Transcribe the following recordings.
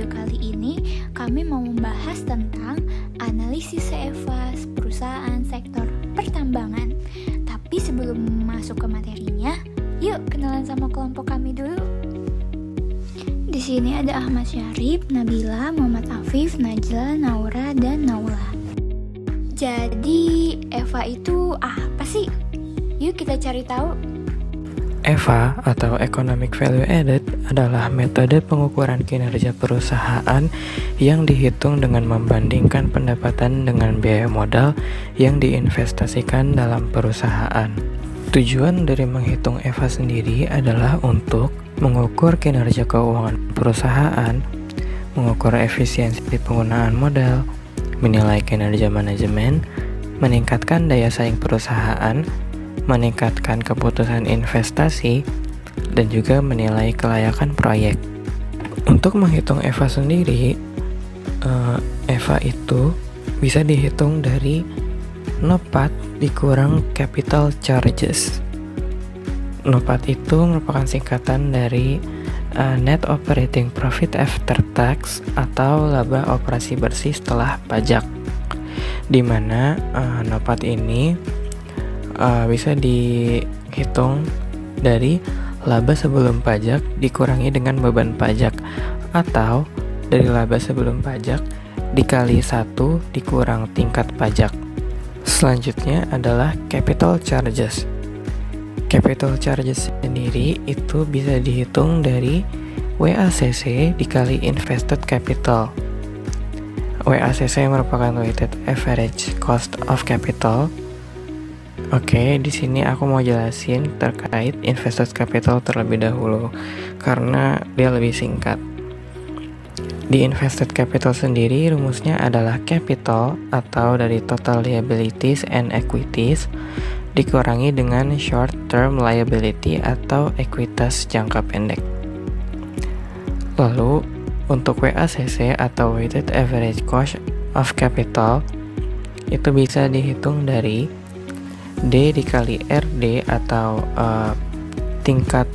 video kali ini kami mau membahas tentang analisis EVA perusahaan sektor pertambangan. Tapi sebelum masuk ke materinya, yuk kenalan sama kelompok kami dulu. Di sini ada Ahmad Syarif, Nabila, Muhammad Afif, Najla, Naura, dan Naula. Jadi EVA itu apa sih? Yuk kita cari tahu. EVA atau Economic Value Added adalah metode pengukuran kinerja perusahaan yang dihitung dengan membandingkan pendapatan dengan biaya modal yang diinvestasikan dalam perusahaan. Tujuan dari menghitung EVA sendiri adalah untuk mengukur kinerja keuangan perusahaan, mengukur efisiensi penggunaan modal, menilai kinerja manajemen, meningkatkan daya saing perusahaan, meningkatkan keputusan investasi, dan juga menilai kelayakan proyek. Untuk menghitung EVA sendiri, EVA itu bisa dihitung dari NOPAT dikurang capital charges. NOPAT itu merupakan singkatan dari Net Operating Profit After Tax atau laba operasi bersih setelah pajak, di mana NOPAT ini bisa dihitung dari laba sebelum pajak dikurangi dengan beban pajak, atau dari laba sebelum pajak dikali 1 dikurang tingkat pajak. Selanjutnya adalah capital charges. Capital charges sendiri itu bisa dihitung dari WACC dikali invested capital. WACC merupakan weighted average cost of capital. Oke, di sini aku mau jelasin terkait invested capital terlebih dahulu karena dia lebih singkat. Di invested capital sendiri rumusnya adalah capital atau dari total liabilities and equities dikurangi dengan short term liability atau ekuitas jangka pendek. Lalu untuk WACC atau weighted average cost of capital itu bisa dihitung dari D dikali RD atau tingkat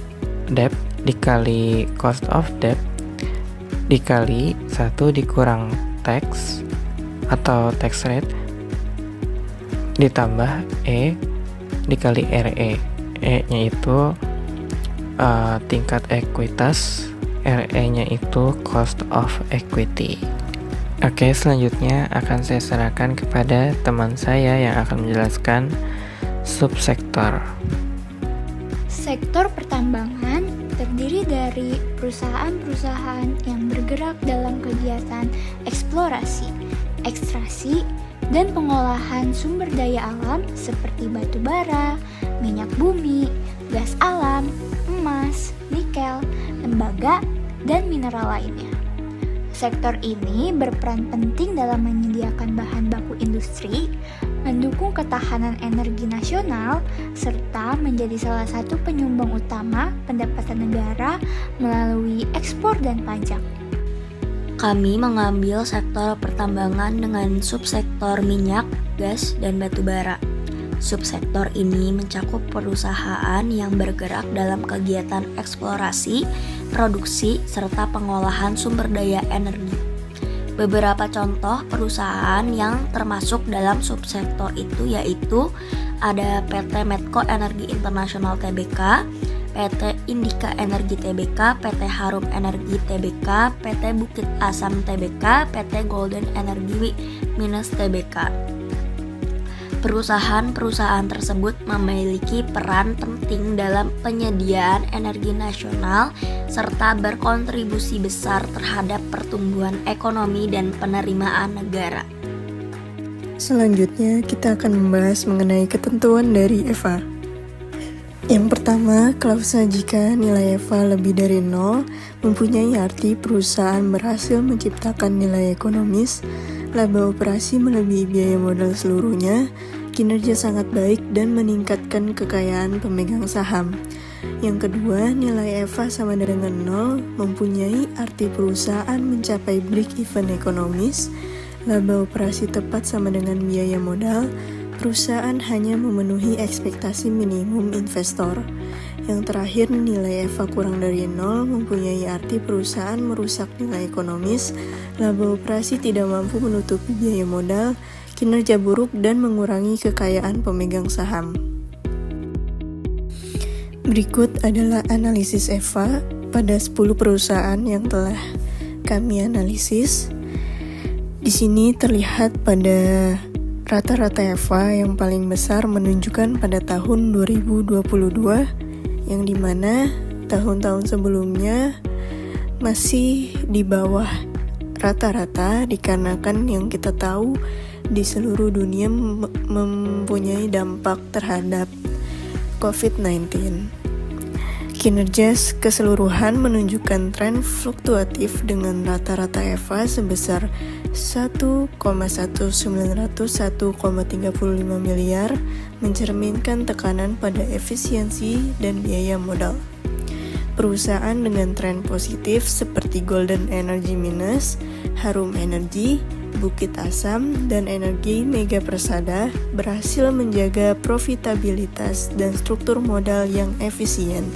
debt dikali cost of debt dikali 1 dikurang tax atau tax rate ditambah E dikali RE. E nya itu tingkat ekuitas, RE nya itu cost of equity. Oke, selanjutnya akan saya serahkan kepada teman saya yang akan menjelaskan subsektor. Sektor pertambangan terdiri dari perusahaan-perusahaan yang bergerak dalam kegiatan eksplorasi, ekstraksi, dan pengolahan sumber daya alam seperti batu bara, minyak bumi, gas alam, emas, nikel, tembaga, dan mineral lainnya. Sektor ini berperan penting dalam menyediakan bahan baku industri, mendukung ketahanan energi nasional, serta menjadi salah satu penyumbang utama pendapatan negara melalui ekspor dan pajak. Kami mengambil sektor pertambangan dengan subsektor minyak, gas, dan batu bara. Subsektor ini mencakup perusahaan yang bergerak dalam kegiatan eksplorasi, produksi, serta pengolahan sumber daya energi. Beberapa contoh perusahaan yang termasuk dalam subsektor itu yaitu ada PT Medco Energi Internasional Tbk, PT Indika Energi Tbk, PT Harum Energi Tbk, PT Bukit Asam Tbk, PT Golden Energy Minus Tbk. Perusahaan-perusahaan tersebut memiliki peran penting dalam penyediaan energi nasional serta berkontribusi besar terhadap pertumbuhan ekonomi dan penerimaan negara. Selanjutnya kita akan membahas mengenai ketentuan dari EVA. Yang pertama, klausa jika nilai EVA lebih dari 0 mempunyai arti perusahaan berhasil menciptakan nilai ekonomis, laba operasi melebihi biaya modal seluruhnya, kinerja sangat baik dan meningkatkan kekayaan pemegang saham. Yang kedua, nilai EVA sama dengan 0 mempunyai arti perusahaan mencapai break even ekonomis, laba operasi tepat sama dengan biaya modal, perusahaan hanya memenuhi ekspektasi minimum investor. Yang terakhir, nilai EVA kurang dari 0 mempunyai arti perusahaan merusak nilai ekonomis, laba operasi tidak mampu menutupi biaya modal, kinerja buruk, dan mengurangi kekayaan pemegang saham. Berikut adalah analisis EVA pada 10 perusahaan yang telah kami analisis. Di sini terlihat pada rata-rata EVA yang paling besar menunjukkan pada tahun 2022, yang dimana tahun-tahun sebelumnya masih di bawah rata-rata dikarenakan yang kita tahu di seluruh dunia mempunyai dampak terhadap COVID-19. Kinerja keseluruhan menunjukkan tren fluktuatif dengan rata-rata EVA sebesar 1,1901,35 miliar, mencerminkan tekanan pada efisiensi dan biaya modal. Perusahaan dengan tren positif seperti Golden Energy Minus, Harum Energy, Bukit Asam, dan Energi Mega Persada berhasil menjaga profitabilitas dan struktur modal yang efisien.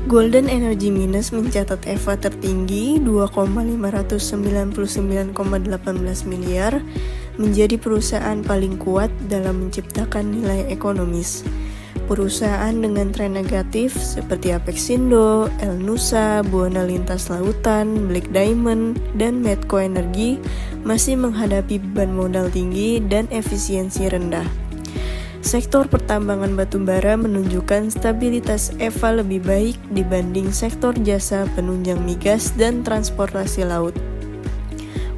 Golden Energy Minus mencatat EVA tertinggi 2,599,18 miliar, menjadi perusahaan paling kuat dalam menciptakan nilai ekonomis. Perusahaan dengan tren negatif seperti Apexindo, El Nusa, Buana Lintas Lautan, Black Diamond, dan Medco Energi masih menghadapi beban modal tinggi dan efisiensi rendah. Sektor pertambangan batubara menunjukkan stabilitas EVA lebih baik dibanding sektor jasa penunjang migas dan transportasi laut.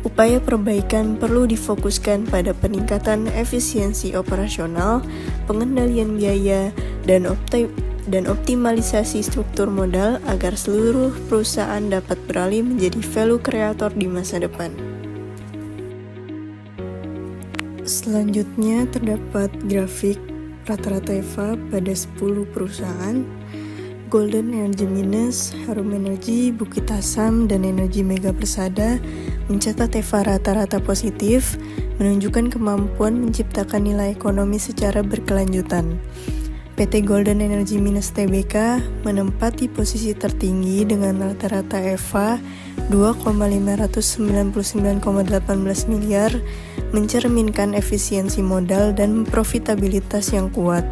Upaya perbaikan perlu difokuskan pada peningkatan efisiensi operasional, pengendalian biaya, dan optimalisasi struktur modal agar seluruh perusahaan dapat beralih menjadi value creator di masa depan. Selanjutnya terdapat grafik rata-rata EVA pada 10 perusahaan. Golden Energy Minus, Harum Energy, Bukit Asam, dan Energi Mega Persada mencatat EVA rata-rata positif, menunjukkan kemampuan menciptakan nilai ekonomi secara berkelanjutan. PT Golden Energy Minus Tbk menempati posisi tertinggi dengan rata-rata EVA 2,599,18 miliar, mencerminkan efisiensi modal dan profitabilitas yang kuat.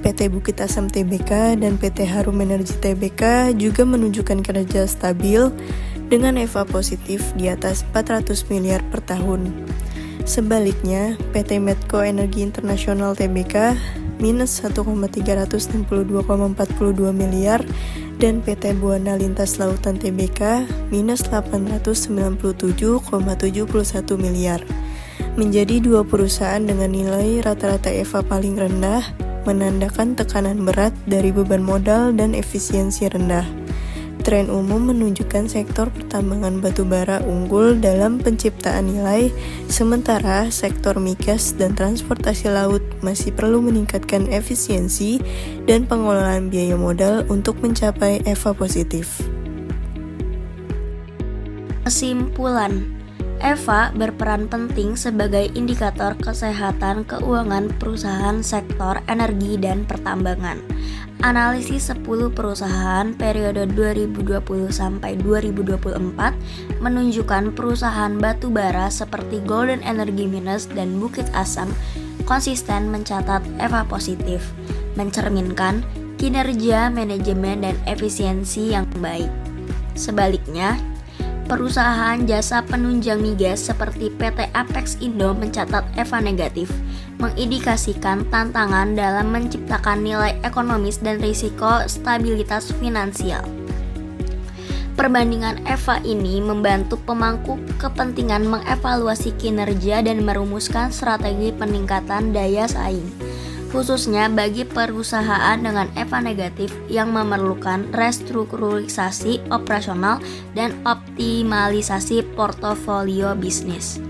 PT Bukit Asam Tbk dan PT Harum Energy Tbk juga menunjukkan kinerja stabil dengan EVA positif di atas 400 miliar per tahun. Sebaliknya, PT Medco Energi Internasional Tbk minus 1,362,42 miliar dan PT Buana Lintas Lautan Tbk minus 897,71 miliar. Menjadi dua perusahaan dengan nilai rata-rata EVA paling rendah, menandakan tekanan berat dari beban modal dan efisiensi rendah. Tren umum menunjukkan sektor pertambangan batubara unggul dalam penciptaan nilai, sementara sektor migas dan transportasi laut masih perlu meningkatkan efisiensi dan pengelolaan biaya modal untuk mencapai EVA positif. Kesimpulan, EVA berperan penting sebagai indikator kesehatan keuangan perusahaan sektor energi dan pertambangan. Analisis 10 perusahaan periode 2020 sampai 2024 menunjukkan perusahaan batubara seperti Golden Energy Minus dan Bukit Asam konsisten mencatat EVA positif, mencerminkan kinerja manajemen dan efisiensi yang baik. Sebaliknya, perusahaan jasa penunjang migas seperti PT Apexindo mencatat EVA negatif, mengindikasikan tantangan dalam menciptakan nilai ekonomis dan risiko stabilitas finansial. Perbandingan EVA ini membantu pemangku kepentingan mengevaluasi kinerja dan merumuskan strategi peningkatan daya saing, khususnya bagi perusahaan dengan EVA negatif yang memerlukan restrukturisasi operasional dan optimalisasi portofolio bisnis.